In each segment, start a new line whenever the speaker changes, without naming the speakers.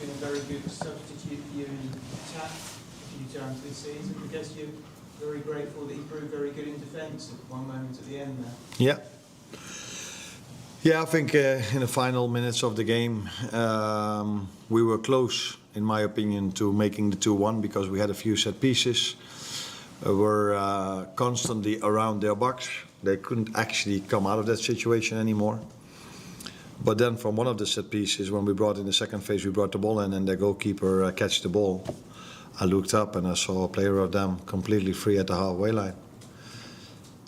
been a very good substitute for you in attack a few times this season. I guess you're very grateful that he proved very good in defence at one moment at the end there.
Yeah. Yeah, I think in the final minutes of the game, we were close, in my opinion, to making the 2-1 because we had a few set pieces. Were constantly around their box. They couldn't actually come out of that situation anymore. But then from one of the set pieces, when we brought in the second phase, we brought the ball in and the goalkeeper catched the ball. I looked up and I saw a player of them completely free at the halfway line.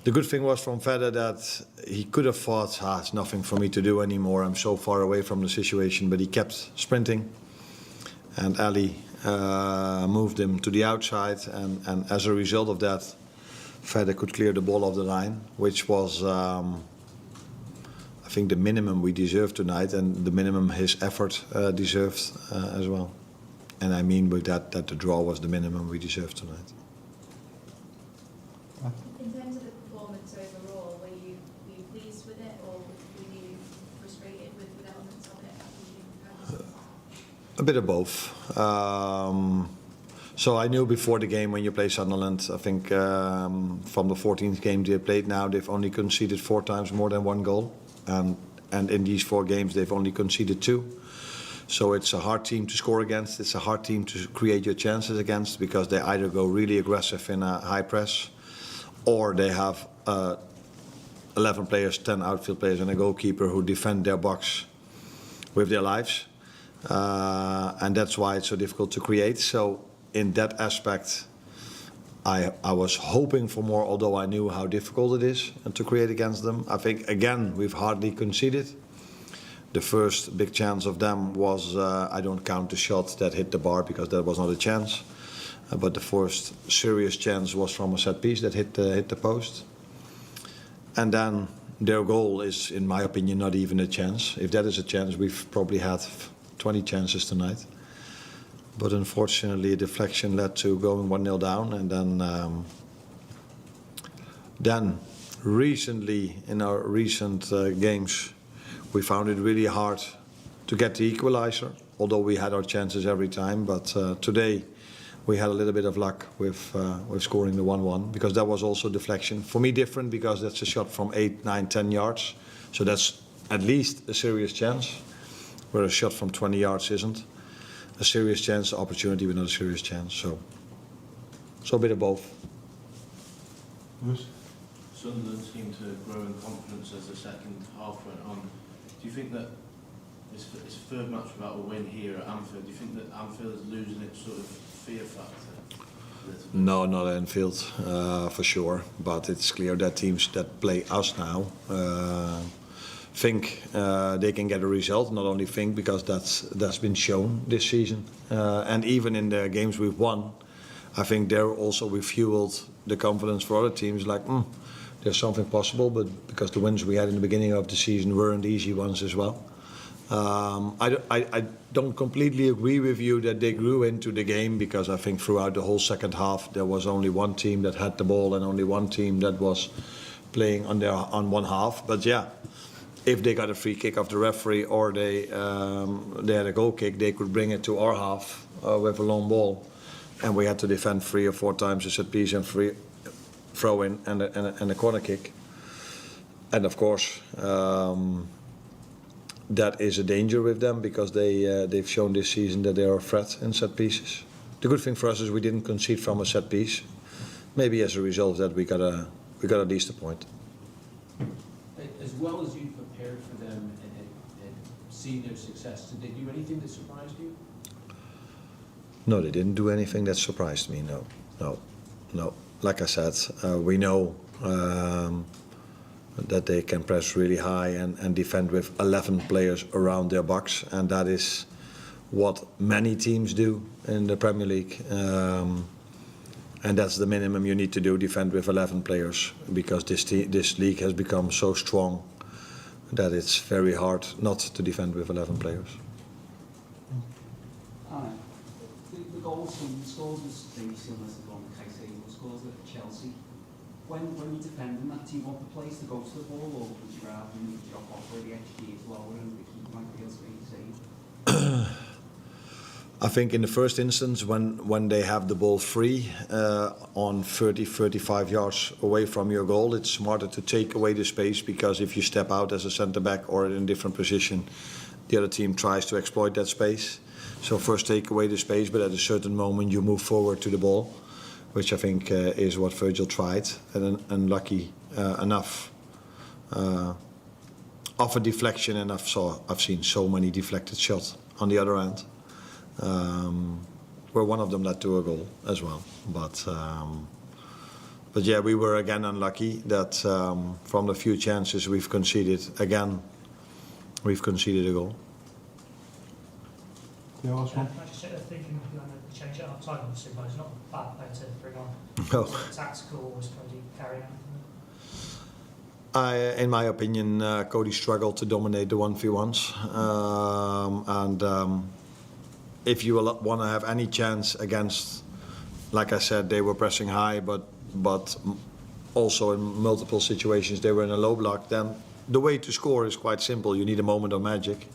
The good thing was from Vedder that he could have thought, it's nothing for me to do anymore, I'm so far away from the situation, but he kept sprinting. And Ali moved him to the outside, and as a result of that, Vedder could clear the ball off the line, which was, I think, the minimum we deserved tonight, and the minimum his effort deserved as well. And I mean with that the draw was the minimum we deserved tonight.
In terms of the performance overall, were you pleased with it, or were you frustrated with elements of it?
A bit of both. So I knew before the game when you play Sunderland, I think from the 14th game they played now, they've only conceded 4 times more than 1 goal. And in these 4 games they've only conceded 2. So it's a hard team to score against, it's a hard team to create your chances against, because they either go really aggressive in a high press, or they have 11 players, 10 outfield players and a goalkeeper who defend their box with their lives. And that's why it's so difficult to create. So in that aspect, I was hoping for more, although I knew how difficult it is to create against them. I think, again, we've hardly conceded. The first big chance of them was, I don't count the shot that hit the bar because that was not a chance. But the first serious chance was from a set piece that hit the post. And then their goal is, in my opinion, not even a chance. If that is a chance, we've probably had 20 chances tonight. But unfortunately, a deflection led to going 1-0 down. And then recently, in our recent games, we found it really hard to get the equalizer, although we had our chances every time. But today, we had a little bit of luck with scoring the 1-1, because that was also deflection. For me, different, because that's a shot from 8, 9, 10 yards. So that's at least a serious chance, where a shot from 20 yards isn't. A serious chance, opportunity, but not a serious chance. So a bit of both.
Yes. Sunderland seemed to grow in confidence as the second half went on. Do you think that it's third match without a win here at Anfield? Do you think that Anfield is losing its sort of fear factor?
No, not at Anfield, for sure. But it's clear that teams that play us now think they can get a result. Not only think, because that's been shown this season. And even in the games we've won, I think there also we fueled the confidence for other teams, like, there's something possible, but because the wins we had in the beginning of the season weren't easy ones as well. I don't completely agree with you that they grew into the game, because I think throughout the whole second half there was only one team that had the ball and only one team that was playing on one half. But yeah, if they got a free kick of the referee, or they had a goal kick, they could bring it to our half with a long ball, and we had to defend 3 or 4 times a set piece and throw in and a corner kick. And of course, that is a danger with them, because they've shown this season that they are a threat in set pieces. The good thing for us is we didn't concede from a set piece. Maybe as a result of that we got at least a point.
As well as you prepared for them and seen their success, did they do anything that surprised you?
No, they didn't do anything that surprised me. No. Like I said, we know that they can press really high and defend with 11 players around their box, and that is what many teams do in the Premier League. And that's the minimum you need to do, defend with 11 players, because this league has become so strong that it's very hard not to defend with 11 players.
Arne, the goals from the scores was very similar to the one that Caicedo scores at Chelsea. When you're defending that, do you want the players to go to the ball, or would you rather drop off where the XG is lower and the keeper might be able to make a save?
I think in the first instance, when they have the ball free on 30-35 yards away from your goal, it's smarter to take away the space, because if you step out as a centre-back or in a different position, the other team tries to exploit that space. So first take away the space, but at a certain moment you move forward to the ball, which I think is what Virgil tried, and unlucky enough. Of a deflection, and I've seen so many deflected shots on the other end. Where one of them led to a goal as well, but yeah, we were again unlucky that from the few chances we've conceded a goal.
I just said, thinking you're going to change it half time, obviously, but it's not a bad player to bring on.
No.
Was it tactical, or was Cody carrying out?
In my opinion, Cody struggled to dominate the 1v1s, and if you want to have any chance against, like I said, they were pressing high, but also in multiple situations they were in a low block, then the way to score is quite simple. You need a moment of magic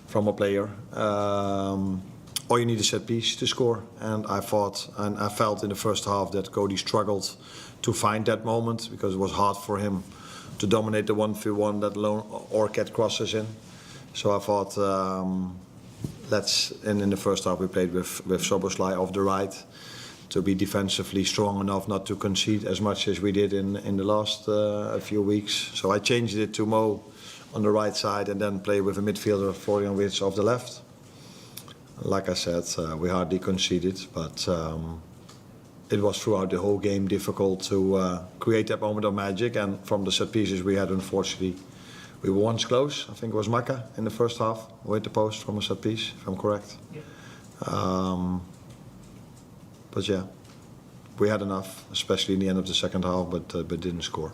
from a player, or you need a set piece to score. And I thought, and I felt in the first half that Cody struggled to find that moment, because it was hard for him to dominate the 1v1, let alone or get crosses in. So I thought, and in the first half we played with Soboslai off the right to be defensively strong enough not to concede as much as we did in the last few weeks. So I changed it to Mo on the right side and then play with a midfielder, Florian Wirtz, off the left. Like I said, we hardly conceded, but it was throughout the whole game difficult to create that moment of magic. And from the set pieces we had, unfortunately, we were once close. I think it was Maka in the first half, who hit the post from a set piece, if I'm correct.
Yeah.
But yeah, we had enough, especially in the end of the second half, but didn't score.